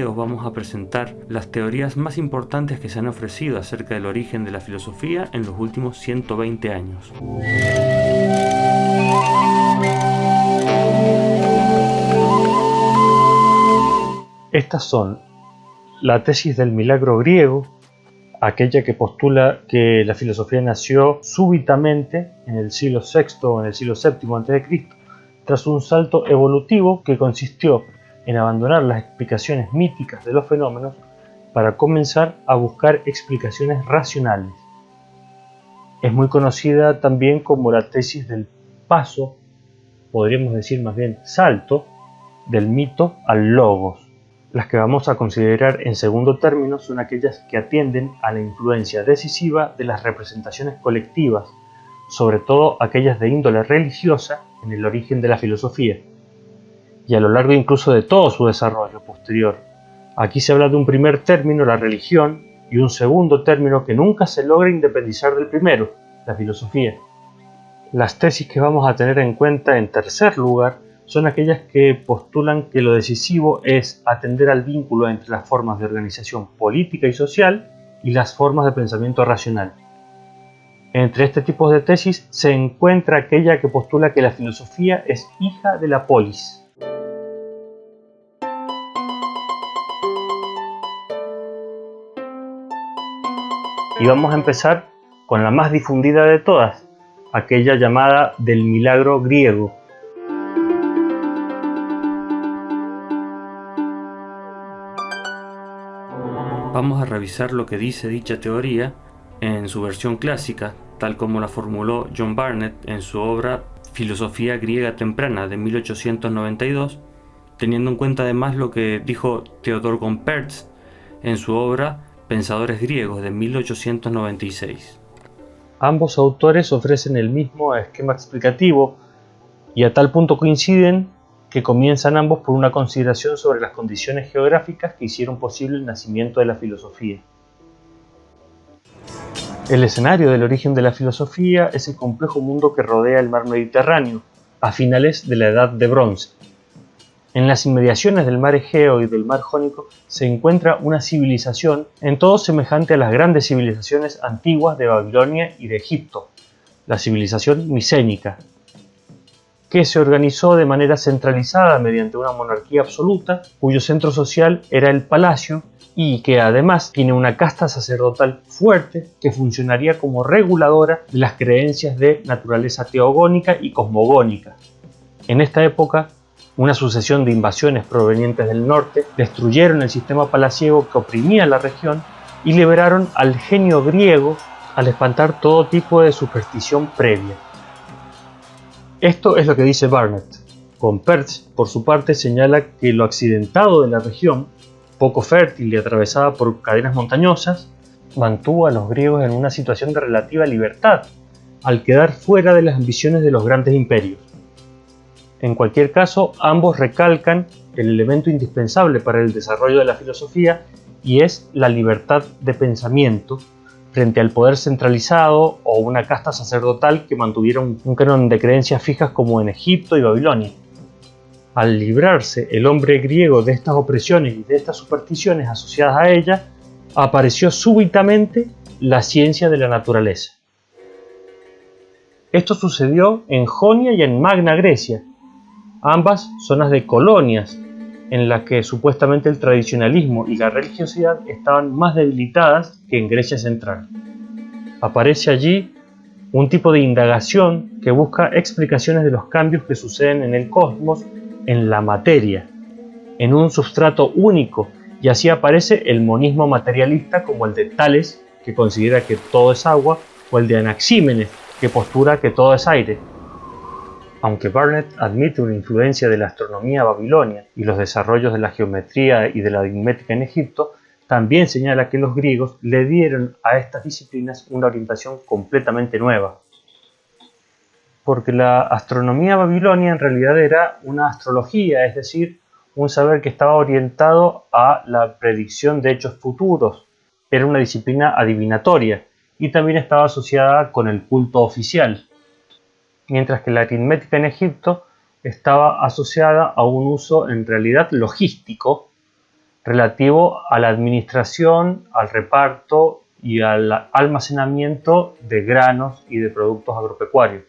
videos vamos a presentar las teorías más importantes que se han ofrecido acerca del origen de la filosofía en los últimos 120 años. Estas son la tesis del milagro griego, aquella que postula que la filosofía nació súbitamente en el siglo VI o en el siglo VII a.C., tras un salto evolutivo que consistió en abandonar las explicaciones míticas de los fenómenos para comenzar a buscar explicaciones racionales. Es muy conocida también como la tesis del paso, podríamos decir más bien salto, del mito al logos. Las que vamos a considerar en segundo término son aquellas que atienden a la influencia decisiva de las representaciones colectivas, sobre todo aquellas de índole religiosa, en el origen de la filosofía, y a lo largo incluso de todo su desarrollo posterior. Aquí se habla de un primer término, la religión, y un segundo término que nunca se logra independizar del primero, la filosofía. Las tesis que vamos a tener en cuenta en tercer lugar son aquellas que postulan que lo decisivo es atender al vínculo entre las formas de organización política y social y las formas de pensamiento racional. Entre este tipo de tesis se encuentra aquella que postula que la filosofía es hija de la polis. Y vamos a empezar con la más difundida de todas, aquella llamada del milagro griego. Vamos a revisar lo que dice dicha teoría en su versión clásica, tal como la formuló John Barnett en su obra Filosofía griega temprana de 1892, teniendo en cuenta además lo que dijo Theodor Gompertz en su obra Pensadores griegos de 1896. Ambos autores ofrecen el mismo esquema explicativo y a tal punto coinciden que comienzan ambos por una consideración sobre las condiciones geográficas que hicieron posible el nacimiento de la filosofía. El escenario del origen de la filosofía es el complejo mundo que rodea el mar Mediterráneo, a finales de la Edad de Bronce. En las inmediaciones del mar Egeo y del mar Jónico se encuentra una civilización en todo semejante a las grandes civilizaciones antiguas de Babilonia y de Egipto, la civilización micénica, que se organizó de manera centralizada mediante una monarquía absoluta, cuyo centro social era el palacio y que además tiene una casta sacerdotal fuerte que funcionaría como reguladora de las creencias de naturaleza teogónica y cosmogónica. En esta época, una sucesión de invasiones provenientes del norte destruyeron el sistema palaciego que oprimía la región y liberaron al genio griego al espantar todo tipo de superstición previa. Esto es lo que dice Barnett. Gompertz, por su parte, señala que lo accidentado de la región, poco fértil y atravesada por cadenas montañosas, mantuvo a los griegos en una situación de relativa libertad, al quedar fuera de las ambiciones de los grandes imperios. En cualquier caso, ambos recalcan el elemento indispensable para el desarrollo de la filosofía y es la libertad de pensamiento frente al poder centralizado o una casta sacerdotal que mantuviera un canon de creencias fijas como en Egipto y Babilonia. Al librarse el hombre griego de estas opresiones y de estas supersticiones asociadas a ella, apareció súbitamente la ciencia de la naturaleza. Esto sucedió en Jonia y en Magna Grecia, ambas zonas de colonias en las que supuestamente el tradicionalismo y la religiosidad estaban más debilitadas que en Grecia central. Aparece allí un tipo de indagación que busca explicaciones de los cambios que suceden en el cosmos, en la materia, en un substrato único, y así aparece el monismo materialista como el de Tales, que considera que todo es agua, o el de Anaxímenes, que postula que todo es aire. Aunque Barnett admite una influencia de la astronomía babilonia y los desarrollos de la geometría y de la aritmética en Egipto, también señala que los griegos le dieron a estas disciplinas una orientación completamente nueva. Porque la astronomía babilonia en realidad era una astrología, es decir, un saber que estaba orientado a la predicción de hechos futuros. Era una disciplina adivinatoria y también estaba asociada con el culto oficial. Mientras que la aritmética en Egipto estaba asociada a un uso en realidad logístico, relativo a la administración, al reparto y al almacenamiento de granos y de productos agropecuarios.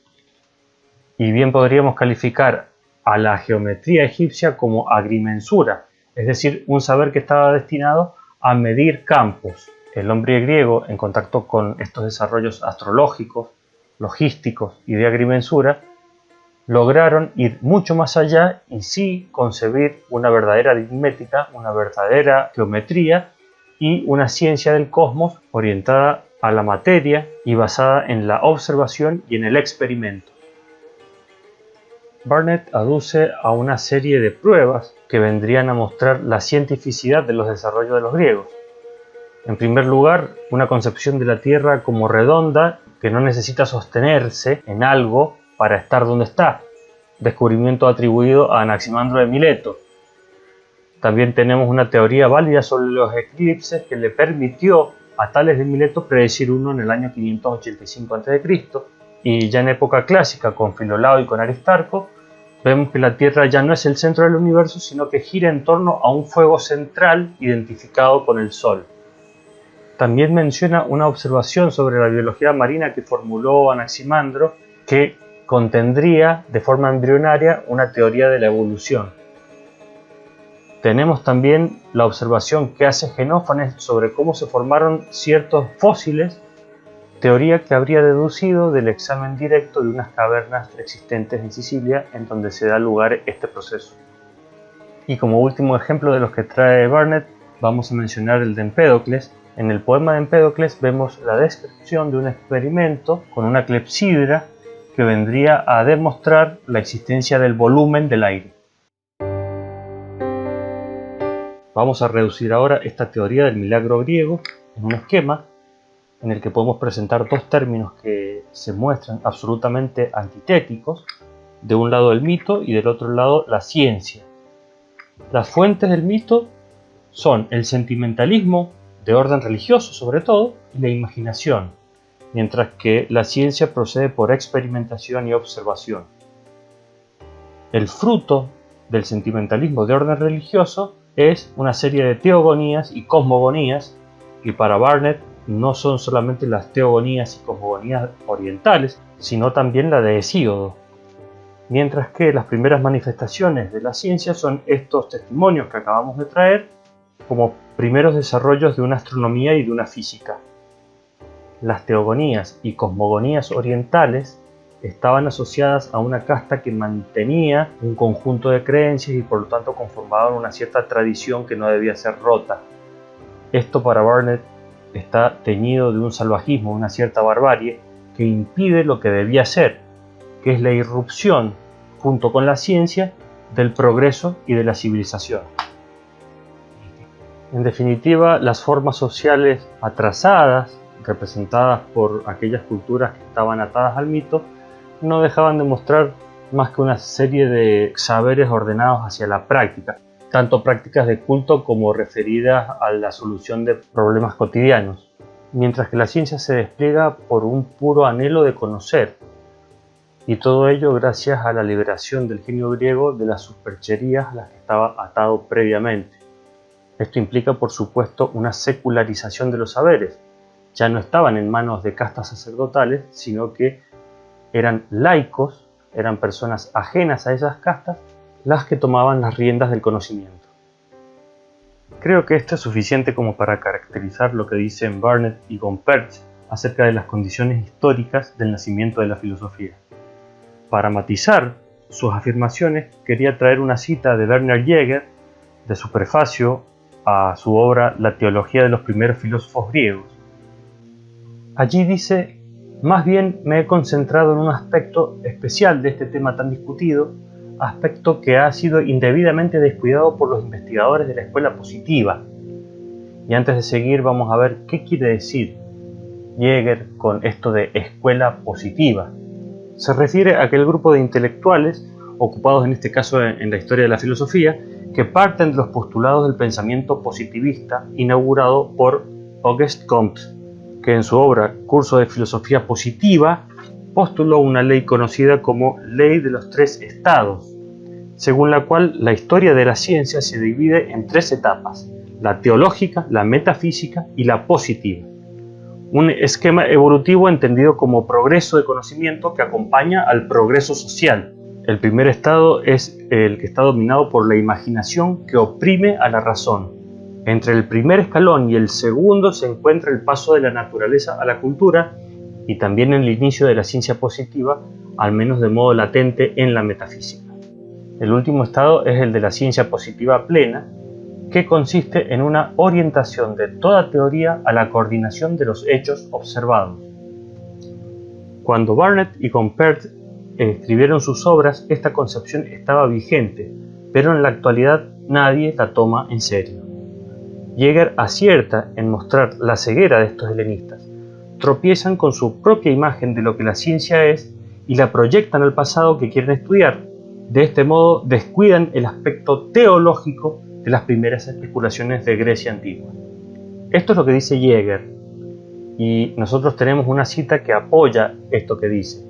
Y bien podríamos calificar a la geometría egipcia como agrimensura, es decir, un saber que estaba destinado a medir campos. El hombre griego, en contacto con estos desarrollos astrológicos, logísticos y de agrimensura, lograron ir mucho más allá y sí concebir una verdadera aritmética, una verdadera geometría y una ciencia del cosmos orientada a la materia y basada en la observación y en el experimento. Barnett aduce a una serie de pruebas que vendrían a mostrar la cientificidad de los desarrollos de los griegos. En primer lugar, una concepción de la Tierra como redonda que no necesita sostenerse en algo para estar donde está, descubrimiento atribuido a Anaximandro de Mileto. También tenemos una teoría válida sobre los eclipses que le permitió a Tales de Mileto predecir uno en el año 585 a.C. y ya en época clásica con Filolao y con Aristarco vemos que la Tierra ya no es el centro del universo, sino que gira en torno a un fuego central identificado con el Sol. También menciona una observación sobre la biología marina que formuló Anaximandro que contendría de forma embrionaria una teoría de la evolución. Tenemos también la observación que hace Genófanes sobre cómo se formaron ciertos fósiles, teoría que habría deducido del examen directo de unas cavernas existentes en Sicilia en donde se da lugar este proceso. Y como último ejemplo de los que trae Barnett, vamos a mencionar el de Empédocles. En el poema de Empédocles vemos la descripción de un experimento con una clepsidra que vendría a demostrar la existencia del volumen del aire. Vamos a reducir ahora esta teoría del milagro griego en un esquema en el que podemos presentar dos términos que se muestran absolutamente antitéticos, de un lado el mito y del otro lado la ciencia. Las fuentes del mito son el sentimentalismo, de orden religioso sobre todo, y la imaginación, mientras que la ciencia procede por experimentación y observación. El fruto del sentimentalismo de orden religioso es una serie de teogonías y cosmogonías, y para Barnett no son solamente las teogonías y cosmogonías orientales, sino también la de Hesíodo. Mientras que las primeras manifestaciones de la ciencia son estos testimonios que acabamos de traer, como primeros desarrollos de una astronomía y de una física. Las teogonías y cosmogonías orientales estaban asociadas a una casta que mantenía un conjunto de creencias y por lo tanto conformaban una cierta tradición que no debía ser rota. Esto para Barnett está teñido de un salvajismo, una cierta barbarie que impide lo que debía ser, que es la irrupción, junto con la ciencia, del progreso y de la civilización. En definitiva, las formas sociales atrasadas, representadas por aquellas culturas que estaban atadas al mito, no dejaban de mostrar más que una serie de saberes ordenados hacia la práctica, tanto prácticas de culto como referidas a la solución de problemas cotidianos, mientras que la ciencia se despliega por un puro anhelo de conocer, y todo ello gracias a la liberación del genio griego de las supercherías a las que estaba atado previamente. Esto implica, por supuesto, una secularización de los saberes. Ya no estaban en manos de castas sacerdotales, sino que eran laicos, eran personas ajenas a esas castas, las que tomaban las riendas del conocimiento. Creo que esto es suficiente como para caracterizar lo que dicen Barnett y Gompertz acerca de las condiciones históricas del nacimiento de la filosofía. Para matizar sus afirmaciones, quería traer una cita de Werner Jäger, de su prefacio a su obra La teología de los primeros filósofos griegos. Allí dice: más bien me he concentrado en un aspecto especial de este tema tan discutido, aspecto que ha sido indebidamente descuidado por los investigadores de la escuela positiva. Y antes de seguir vamos a ver qué quiere decir Jäger con esto de escuela positiva. Se refiere a aquel grupo de intelectuales, ocupados en este caso en la historia de la filosofía, que parten de los postulados del pensamiento positivista inaugurado por Auguste Comte, que en su obra Curso de Filosofía Positiva postuló una ley conocida como Ley de los Tres Estados, según la cual la historia de la ciencia se divide en tres etapas: la teológica, la metafísica y la positiva. Un esquema evolutivo entendido como progreso de conocimiento que acompaña al progreso social. El primer estado es el que está dominado por la imaginación que oprime a la razón. Entre el primer escalón y el segundo se encuentra el paso de la naturaleza a la cultura y también el inicio de la ciencia positiva, al menos de modo latente en la metafísica. El último estado es el de la ciencia positiva plena, que consiste en una orientación de toda teoría a la coordinación de los hechos observados. Cuando Barnett y Comperthe escribieron sus obras, esta concepción estaba vigente, pero en la actualidad nadie la toma en serio. Jäger acierta en mostrar la ceguera de estos helenistas. Tropiezan con su propia imagen de lo que la ciencia es y la proyectan al pasado que quieren estudiar. De este modo descuidan el aspecto teológico de las primeras especulaciones de Grecia antigua. Esto es lo que dice Jäger, y nosotros tenemos una cita que apoya esto que dice.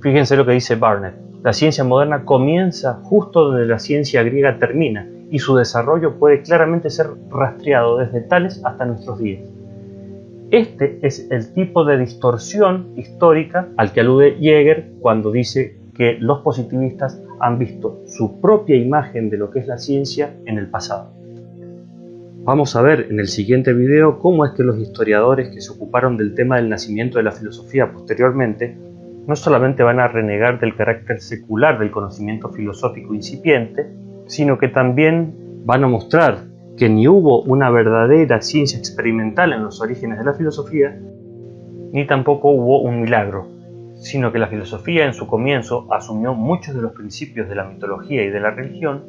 Fíjense lo que dice Barnett. La ciencia moderna comienza justo donde la ciencia griega termina, y su desarrollo puede claramente ser rastreado desde Tales hasta nuestros días. Este es el tipo de distorsión histórica al que alude Jäger cuando dice que los positivistas han visto su propia imagen de lo que es la ciencia en el pasado. Vamos a ver en el siguiente video cómo es que los historiadores que se ocuparon del tema del nacimiento de la filosofía posteriormente no solamente van a renegar del carácter secular del conocimiento filosófico incipiente, sino que también van a mostrar que ni hubo una verdadera ciencia experimental en los orígenes de la filosofía, ni tampoco hubo un milagro, sino que la filosofía en su comienzo asumió muchos de los principios de la mitología y de la religión,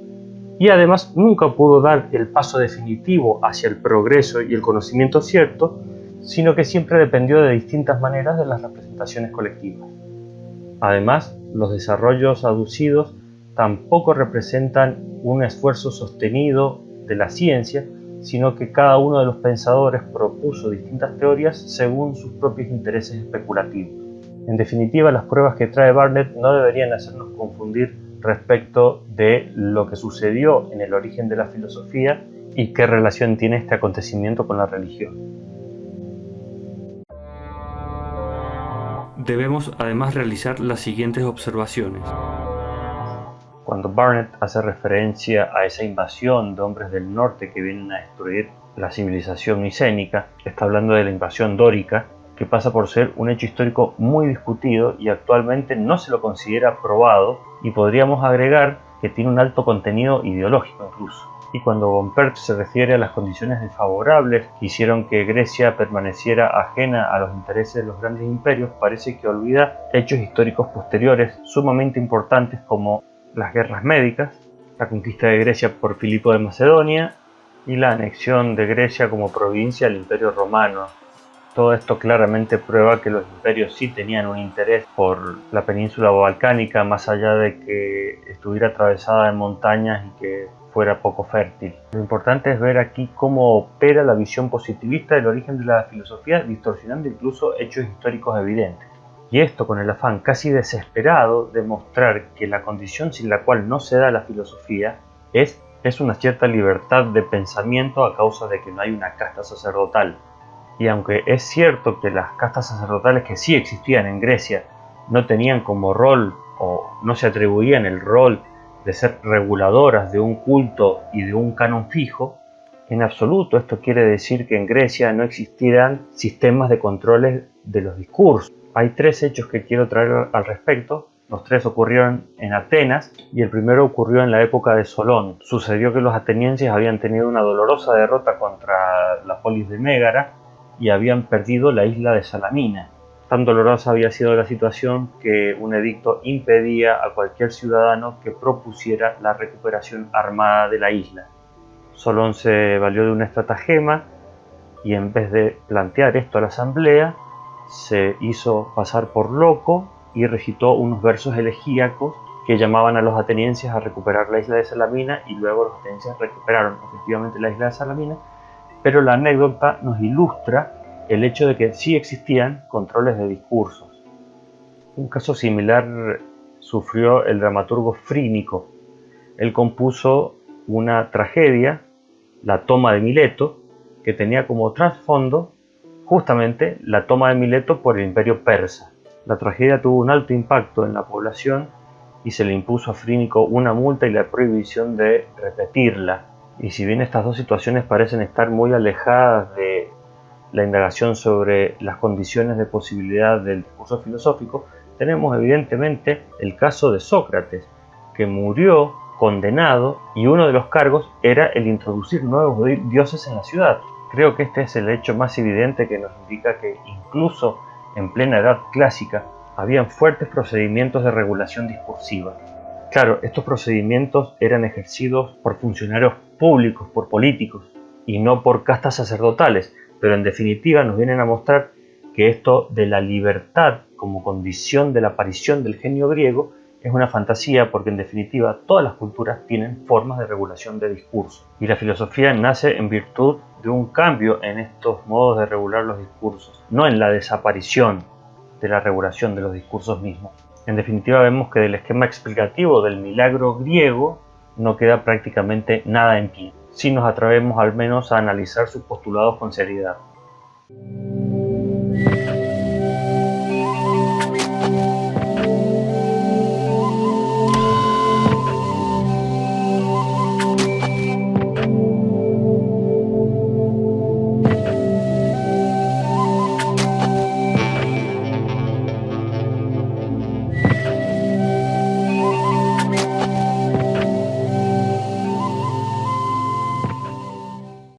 y además nunca pudo dar el paso definitivo hacia el progreso y el conocimiento cierto, sino que siempre dependió de distintas maneras de las representaciones colectivas. Además, los desarrollos aducidos tampoco representan un esfuerzo sostenido de la ciencia, sino que cada uno de los pensadores propuso distintas teorías según sus propios intereses especulativos. En definitiva, las pruebas que trae Barnett no deberían hacernos confundir respecto de lo que sucedió en el origen de la filosofía y qué relación tiene este acontecimiento con la religión. Debemos además realizar las siguientes observaciones. Cuando Barnett hace referencia a esa invasión de hombres del norte que vienen a destruir la civilización micénica, está hablando de la invasión dórica, que pasa por ser un hecho histórico muy discutido y actualmente no se lo considera probado, y podríamos agregar que tiene un alto contenido ideológico incluso. Y cuando Comperthe se refiere a las condiciones desfavorables que hicieron que Grecia permaneciera ajena a los intereses de los grandes imperios, parece que olvida hechos históricos posteriores sumamente importantes como las guerras médicas, la conquista de Grecia por Filipo de Macedonia y la anexión de Grecia como provincia al Imperio Romano. Todo esto claramente prueba que los imperios sí tenían un interés por la península balcánica, más allá de que estuviera atravesada de montañas y que fuera poco fértil. Lo importante es ver aquí cómo opera la visión positivista del origen de la filosofía, distorsionando incluso hechos históricos evidentes. Y esto con el afán casi desesperado de mostrar que la condición sin la cual no se da la filosofía es una cierta libertad de pensamiento a causa de que no hay una casta sacerdotal. Y aunque es cierto que las castas sacerdotales que sí existían en Grecia no tenían como rol o no se atribuían el rol de ser reguladoras de un culto y de un canon fijo, en absoluto esto quiere decir que en Grecia no existieran sistemas de controles de los discursos. Hay tres hechos que quiero traer al respecto. Los tres ocurrieron en Atenas y el primero ocurrió en la época de Solón. Sucedió que los atenienses habían tenido una dolorosa derrota contra la polis de Mégara y habían perdido la isla de Salamina. Tan dolorosa había sido la situación que un edicto impedía a cualquier ciudadano que propusiera la recuperación armada de la isla. Solón se valió de una estratagema y en vez de plantear esto a la asamblea, se hizo pasar por loco y recitó unos versos elegíacos que llamaban a los atenienses a recuperar la isla de Salamina, y luego los atenienses recuperaron efectivamente la isla de Salamina, pero la anécdota nos ilustra el hecho de que sí existían controles de discursos. Un caso similar sufrió el dramaturgo Frínico. Él compuso una tragedia la toma de Mileto, que tenía como trasfondo justamente la toma de Mileto por el imperio persa. La tragedia tuvo un alto impacto en la población y se le impuso a Frínico una multa y la prohibición de repetirla. Y si bien estas dos situaciones parecen estar muy alejadas de la indagación sobre las condiciones de posibilidad del discurso filosófico, tenemos evidentemente el caso de Sócrates, que murió condenado y uno de los cargos era el introducir nuevos dioses en la ciudad. Creo que este es el hecho más evidente que nos indica que incluso en plena edad clásica habían fuertes procedimientos de regulación discursiva. Claro, estos procedimientos eran ejercidos por funcionarios públicos, por políticos, y no por castas sacerdotales, pero en definitiva nos vienen a mostrar que esto de la libertad como condición de la aparición del genio griego es una fantasía, porque en definitiva todas las culturas tienen formas de regulación de discurso, y la filosofía nace en virtud de un cambio en estos modos de regular los discursos, no en la desaparición de la regulación de los discursos mismos. En definitiva vemos que del esquema explicativo del milagro griego no queda prácticamente nada en pie, si nos atrevemos al menos a analizar sus postulados con seriedad.